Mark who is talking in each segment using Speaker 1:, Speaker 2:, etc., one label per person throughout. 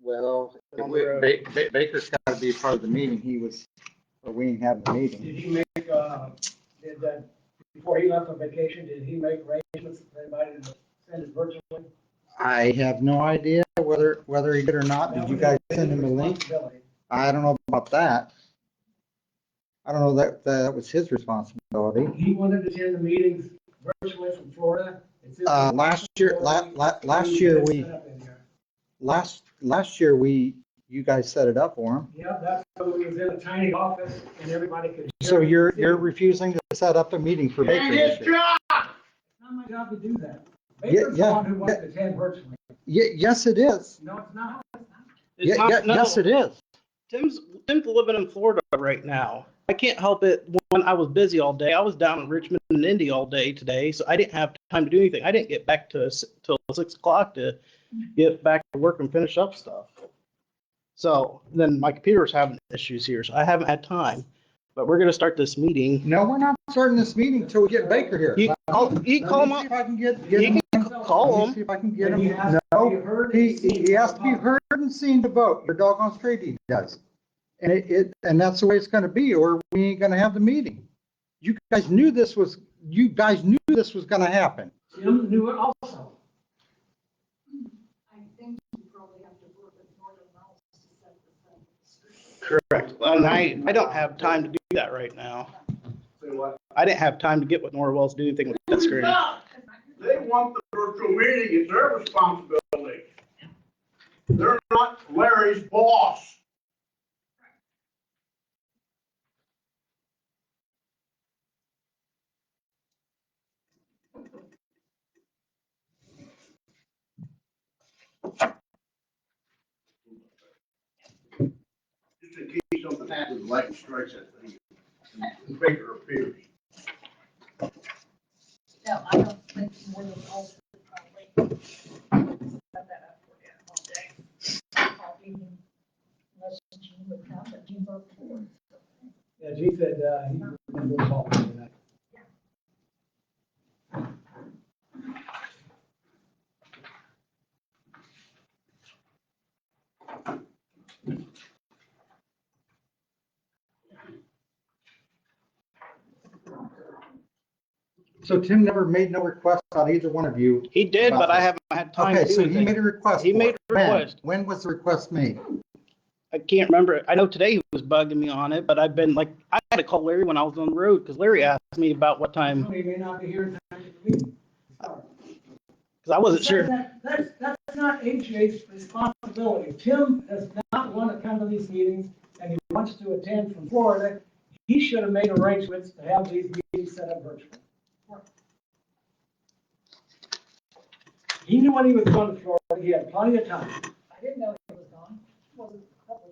Speaker 1: Well, Baker's got to be part of the meeting. We didn't have the meeting.
Speaker 2: Did he make, before he left on vacation, did he make arrangements for anybody to send it virtually?
Speaker 1: I have no idea whether he did or not. Did you guys send him a link? I don't know about that. I don't know that was his responsibility.
Speaker 2: He wanted to attend the meetings virtually from Florida.
Speaker 1: Last year you guys set it up for him.
Speaker 2: Yeah, that's so he was in a tiny office and everybody could hear.
Speaker 1: So you're refusing to set up a meeting for Baker this year?
Speaker 2: It's not my job to do that. Baker's the one who wants to attend virtually.
Speaker 1: Yes, it is.
Speaker 2: No, it's not.
Speaker 1: Yes, it is.
Speaker 3: Tim's living in Florida right now. I can't help it when I was busy all day. I was down in Richmond and Indy all day today, so I didn't have time to do anything. I didn't get back till 6 o'clock to get back to work and finish up stuff. So then my computer's having issues here, so I haven't had time. But we're going to start this meeting.
Speaker 1: No, we're not starting this meeting until we get Baker here.
Speaker 3: You can call him up.
Speaker 1: See if I can get
Speaker 3: You
Speaker 1: him.
Speaker 3: can call him.
Speaker 1: See if I can get him. No, he has to be heard and seen to vote. Your doggone straight he does. And that's the way it's going to be, or we ain't going to have the meeting. You guys knew this was going to happen.
Speaker 2: Tim knew it also.
Speaker 4: I think you probably have to work with Northern Mouse to set this up.
Speaker 3: Correct. And I don't have time to do that right now. I didn't have time to get with Norwell's to do anything with that screen.
Speaker 5: They want the virtual meeting. It's their responsibility. They're not Larry's boss. Just in case something happens, lightning strikes that thing, and Baker appears.
Speaker 4: No, I don't think more than all probably set that up for you all day. I'll be unless Gene would come, but Gene voted for it.
Speaker 2: Yeah, Gene said, he was involved in that.
Speaker 1: So Tim never made no request on either one of you.
Speaker 3: He did, but I haven't had time to do
Speaker 1: Okay, so
Speaker 3: anything.
Speaker 1: he made a request.
Speaker 3: He made a request.
Speaker 1: When was the request made?
Speaker 3: I can't remember. I know today he was bugging me on it, but I've been like, I had to call Larry when I was on the road because Larry asked me about what time,
Speaker 2: He may not be here in time to meeting.
Speaker 3: because I wasn't sure.
Speaker 2: That's not HJ's responsibility. Tim does not want to come to these meetings and he wants to attend from Florida. He should have made arrangements to have these meetings set up virtually. He knew when he was going to Florida, he had plenty of time.
Speaker 4: I didn't know he was gone. Wasn't a couple.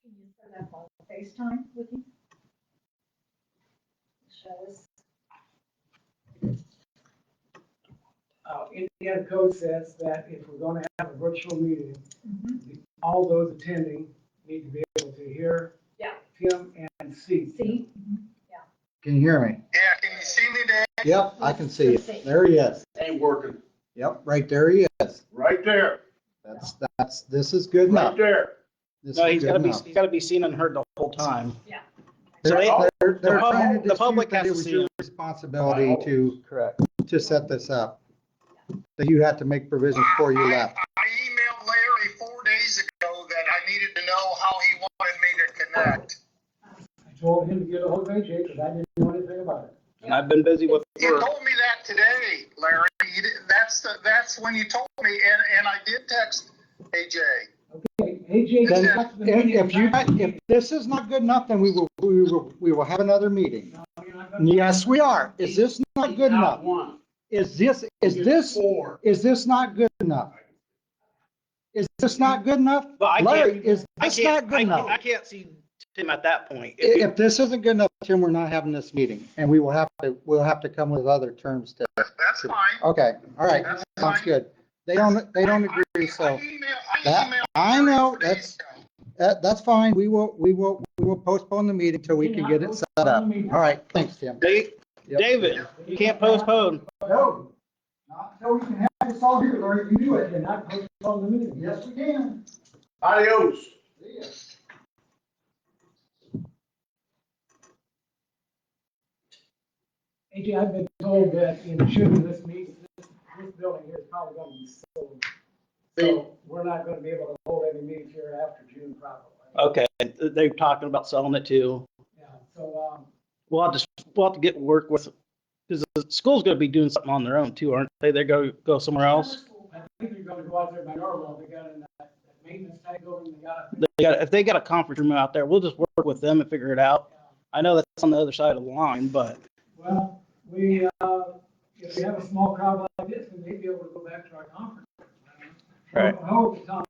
Speaker 4: Can you set up on FaceTime with him? Show us.
Speaker 2: Indiana code says that if we're going to have a virtual meeting, all those attending need to be able to hear Tim and see.
Speaker 4: See?
Speaker 1: Can you hear me?
Speaker 5: Yeah, can you see me, Dan?
Speaker 1: Yep, I can see you. There he is.
Speaker 5: Ain't working.
Speaker 1: Yep, right there he is.
Speaker 5: Right there.
Speaker 1: This is good enough.
Speaker 5: Right there.
Speaker 1: This
Speaker 3: No,
Speaker 1: is
Speaker 3: he's
Speaker 1: good
Speaker 3: gotta be,
Speaker 1: enough.
Speaker 3: he's gotta be seen and heard the whole time.
Speaker 4: Yeah.
Speaker 3: So they,
Speaker 1: They're
Speaker 3: the pub-
Speaker 1: trying to
Speaker 3: the public
Speaker 1: dispute that
Speaker 3: has
Speaker 1: it
Speaker 3: to
Speaker 1: was
Speaker 3: see
Speaker 1: your
Speaker 3: it.
Speaker 1: responsibility
Speaker 3: Correct.
Speaker 1: to set this up. That you had to make provisions before you left.
Speaker 6: I emailed Larry 4 days ago that I needed to know how he wanted me to connect.
Speaker 2: I told him to get a hold of AJ because I didn't know anything about it.
Speaker 3: And I've been busy with
Speaker 6: You
Speaker 3: work.
Speaker 6: told me that today, Larry. That's when you told me, and I did text AJ.
Speaker 2: Okay, AJ.
Speaker 1: Then,
Speaker 2: goes back to the meeting.
Speaker 1: if this is not good enough, then we will have another meeting.
Speaker 2: No, you're not gonna-
Speaker 1: Yes, we are. Is this not good enough?
Speaker 5: Not one.
Speaker 1: Is this
Speaker 5: Four.
Speaker 1: not good enough? Is this not good enough?
Speaker 3: But I
Speaker 1: Larry,
Speaker 3: can't,
Speaker 1: is
Speaker 3: I
Speaker 1: this not good
Speaker 3: can't,
Speaker 1: enough?
Speaker 3: I can't see Tim at that point. If he-
Speaker 1: If this isn't good enough, Tim, we're not having this meeting, and we'll have to come with other terms to.
Speaker 6: That's fine.
Speaker 1: Okay, all right,
Speaker 6: That's
Speaker 1: sounds
Speaker 6: fine.
Speaker 1: good. They don't agree, so
Speaker 6: I emailed
Speaker 1: I know,
Speaker 6: Larry 4 days ago.
Speaker 1: that's fine. We will postpone the meeting till we can get it set up. All right, thanks, Tim. Yep.
Speaker 3: David, you can't postpone.
Speaker 1: No, not until we can have this all here, Larry. You do
Speaker 2: You're not postponing the meeting.
Speaker 1: Yes, we can.
Speaker 5: Adios.
Speaker 1: See ya.
Speaker 2: AJ, I've been told that in shooting this meeting, this building here is probably gonna be sold. So we're not gonna be able to hold any meetings here after June probably.
Speaker 3: Okay, they're talking about selling it too.
Speaker 2: Yeah, so,
Speaker 3: We'll have to get work with, because the school's gonna be doing something on their own too, aren't they? They're go somewhere else.
Speaker 2: I think you're gonna go out there by Norwell, they got in that maintenance tank building, they got.
Speaker 3: If they got a conference room out there, we'll just work with them and figure it out. I know that's on the other side of the line, but
Speaker 2: Well, if we have a small crowd like this, we may be able to go back to our conference.
Speaker 3: Right.
Speaker 2: How, Tom,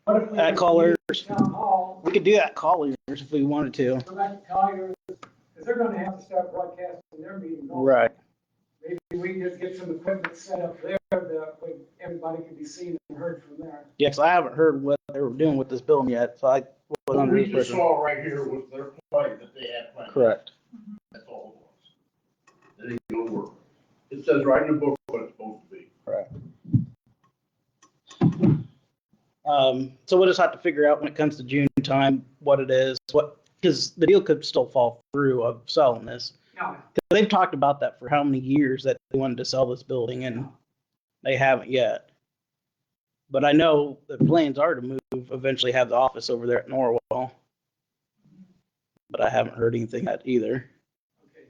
Speaker 2: what if we?
Speaker 3: At Colliers.
Speaker 2: Town hall,
Speaker 3: we could do that at Colliers if we wanted to.
Speaker 2: go back to Colliers, because they're gonna have to start broadcasting their meetings. also.
Speaker 3: Right.
Speaker 2: Maybe we can just get some equipment set up there that way everybody can be seen and heard from there.
Speaker 3: Yeah, 'cause I haven't heard what they were doing with this building yet, so I was
Speaker 5: What
Speaker 3: under
Speaker 5: we
Speaker 3: the
Speaker 5: just
Speaker 3: impression.
Speaker 5: saw right here was their play that they had planned.
Speaker 3: Correct.
Speaker 5: That's all it was. It ain't gonna work. It says right in the book what it's supposed to be.
Speaker 3: So we'll just have to figure out when it comes to June time, what it is, because the deal could still fall through of selling this.
Speaker 2: No,
Speaker 3: 'Cause they've talked about that for how many years that they wanted to sell this building and they haven't yet. But I know the plans are to move, eventually have the office over there at Norwell. But I haven't heard anything yet either.
Speaker 2: okay.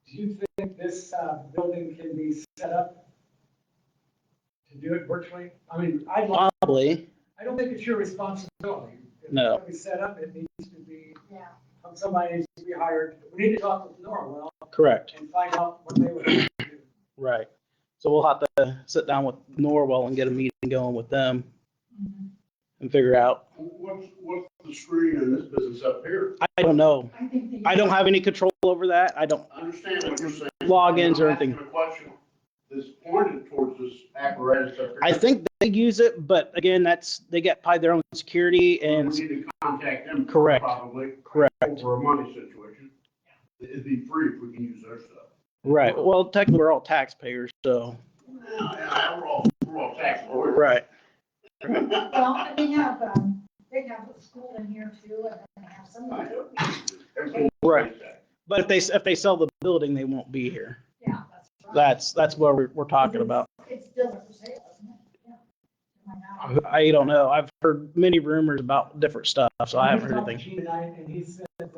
Speaker 2: Do you think this, building can be set up to do it virtually? I mean,
Speaker 3: Probably,
Speaker 2: I don't think it's your responsibility. If
Speaker 3: No.
Speaker 2: it's gonna be set up, it needs to be,
Speaker 4: Yeah.
Speaker 2: somebody needs to be hired. We need to talk with Norwell
Speaker 3: correct,
Speaker 2: and find out what they would like to do.
Speaker 3: right. So we'll have to sit down with Norwell and get a meeting going with them and figure out.
Speaker 5: What's the screen in this business up here?
Speaker 3: I don't know.
Speaker 4: I think they.
Speaker 3: I don't have any control over that. I don't,
Speaker 5: I understand what you're saying.
Speaker 3: Logins or
Speaker 5: I'm asking
Speaker 3: anything.
Speaker 5: a question that's pointed towards this apparatus up here.
Speaker 3: I think they use it, but again, they get probably their own security
Speaker 5: We
Speaker 3: and,
Speaker 5: need to contact them.
Speaker 3: Correct.
Speaker 5: Probably.
Speaker 3: correct,
Speaker 5: Over a money situation. It'd be free if we can use their stuff.
Speaker 3: right. Well, technically, we're all taxpayers, so,
Speaker 5: Yeah, we're all tax lawyers.
Speaker 3: right.
Speaker 4: Well, and they have a school in here too, and they have some of the,
Speaker 5: Everything.
Speaker 3: Right. But if they sell the building, they won't be here.
Speaker 4: yeah, that's right.
Speaker 3: That's what we're talking about.
Speaker 4: It's still for sale, isn't it? Yeah. Am I not?
Speaker 3: I don't know. I've heard many rumors about different stuff, so I haven't heard
Speaker 2: talked to
Speaker 3: anything.
Speaker 2: Gene tonight, and he said that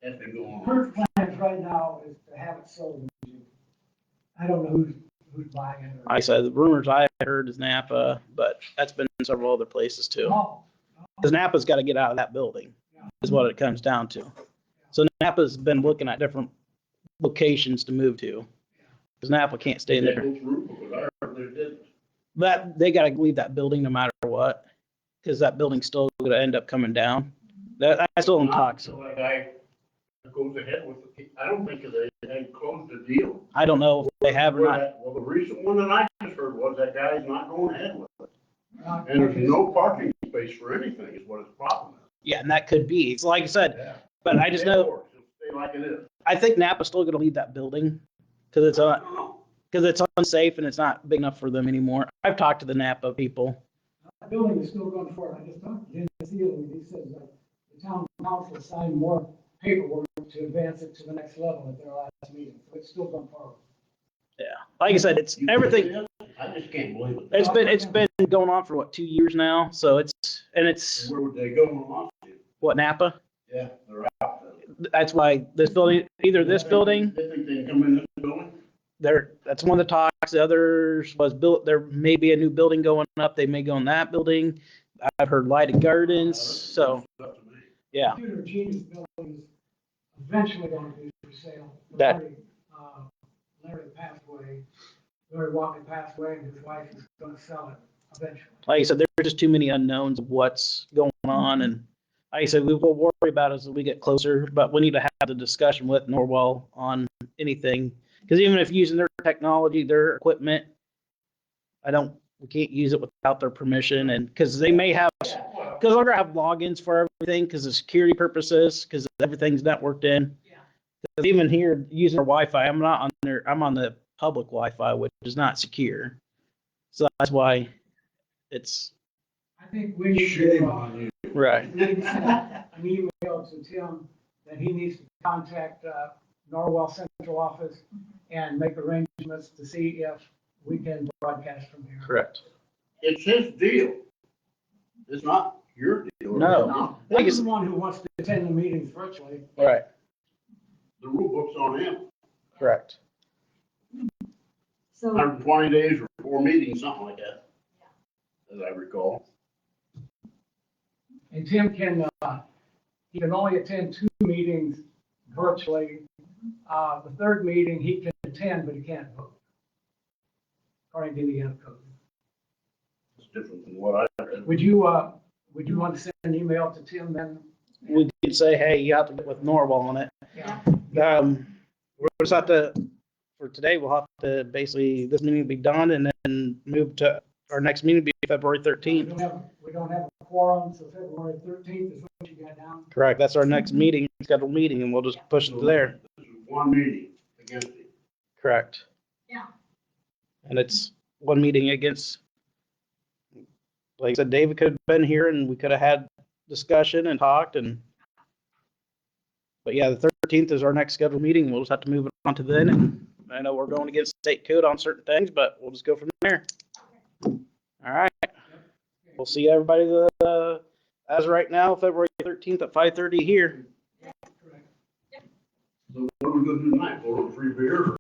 Speaker 5: That's been going on.
Speaker 2: current plans right now is to have it sold in June. I don't know who's buying it.
Speaker 3: I said the rumors I heard is Napa, but that's been in several other places too.
Speaker 2: No,
Speaker 3: Because Napa's got to get out of that building, is what it comes down to. So Napa's been looking at different locations to move to. Because Napa can't stay in
Speaker 5: That
Speaker 3: there.
Speaker 5: goes through, because I heard they didn't.
Speaker 3: But they got to leave that building no matter what, because that building's still going to end up coming down. That I still in talks.
Speaker 5: So that guy goes ahead with it. I don't think they had closed the deal.
Speaker 3: I don't know if they have or not.
Speaker 5: Well, the recent one that I just heard was that guy's not going ahead with it.
Speaker 2: not-
Speaker 5: And there's no parking space for anything is what his problem is.
Speaker 3: Yeah, and that could be. It's like I said,
Speaker 5: Yeah.
Speaker 3: but I just know.
Speaker 5: It'll stay like it is.
Speaker 3: I think Napa's still going to leave that building because it's unsafe and it's not big enough for them anymore. I've talked to the Napa people.
Speaker 2: building is still going forward. I just talked to Jim Sealy, and he says that the town council signed more paperwork to advance it to the next level at their last meeting, so it's still going forward.
Speaker 3: Yeah, like I said, it's everything.
Speaker 5: I just can't believe it.
Speaker 3: It's been going on for what, 2 years now. So it's
Speaker 5: Where would they go and launch it?
Speaker 3: what, Napa.
Speaker 5: Yeah, they're out.
Speaker 3: That's why this building, either this building,
Speaker 5: They think they can come in this building?
Speaker 3: that's one of the talks. The others was built. There may be a new building going up. They may go in that building. I've heard lighted gardens. So yeah,
Speaker 2: Computer Genius building is eventually going to be for sale.
Speaker 3: That-
Speaker 2: Larry passed away. Larry Walker passed away, and his wife is going to sell it eventually.
Speaker 3: like I said, there's just too many unknowns of what's going on, and like I said, we will worry about it as we get closer. But we need to have the discussion with Norwell on anything, because even if using their technology, their equipment, we can't use it without their permission, and because they may have, because they're gonna have logins for everything, because of security purposes, because everything's networked in.
Speaker 4: Yeah.
Speaker 3: 'Cause even here using their Wi-Fi, I'm not on there. I'm on the public Wi-Fi, which is not secure. So that's why it's
Speaker 2: I think we need
Speaker 5: Shame
Speaker 2: to,
Speaker 5: on you.
Speaker 3: right.
Speaker 2: an email to Tim that he needs to contact Norwell Central Office and make arrangements to see if we can broadcast from here.
Speaker 3: Correct.
Speaker 5: It's his deal. It's not your deal.
Speaker 3: No.
Speaker 2: No,
Speaker 3: Like
Speaker 2: he's
Speaker 3: it's-
Speaker 2: the one who wants to attend the meetings virtually.
Speaker 3: Right.
Speaker 5: The rule book's on him.
Speaker 3: Correct.
Speaker 4: So,
Speaker 5: 120 days or 4 meetings, something like that, as I recall.
Speaker 2: And Tim he can only attend 2 meetings virtually. The third meeting he can attend, but he can't vote, according to Indiana code.
Speaker 5: It's different than what I read.
Speaker 2: Would you want to send an email to Tim then?
Speaker 3: We could say, hey, you have to get with Norwell on it.
Speaker 2: Yeah.
Speaker 3: We'll just have to, for today, we'll have to basically, this meeting will be done and then move to, our next meeting will be February
Speaker 2: We
Speaker 3: 13th.
Speaker 2: don't have a quorum, so February 13th is what you got down.
Speaker 3: Correct. That's our next meeting, scheduled meeting, and we'll just push it to there.
Speaker 5: This is one meeting against it.
Speaker 3: Correct.
Speaker 4: yeah,
Speaker 3: And it's one meeting against, like I said, David could have been here and we could have had discussion and talked but yeah, the 13th is our next scheduled meeting. We'll just have to move it on to then. And I know we're going against state code on certain things, but we'll just go from there. All right. We'll see everybody as right now, February 13th at 5:30 here.
Speaker 2: Correct.
Speaker 5: So what are we gonna do tonight? Vote on free beer?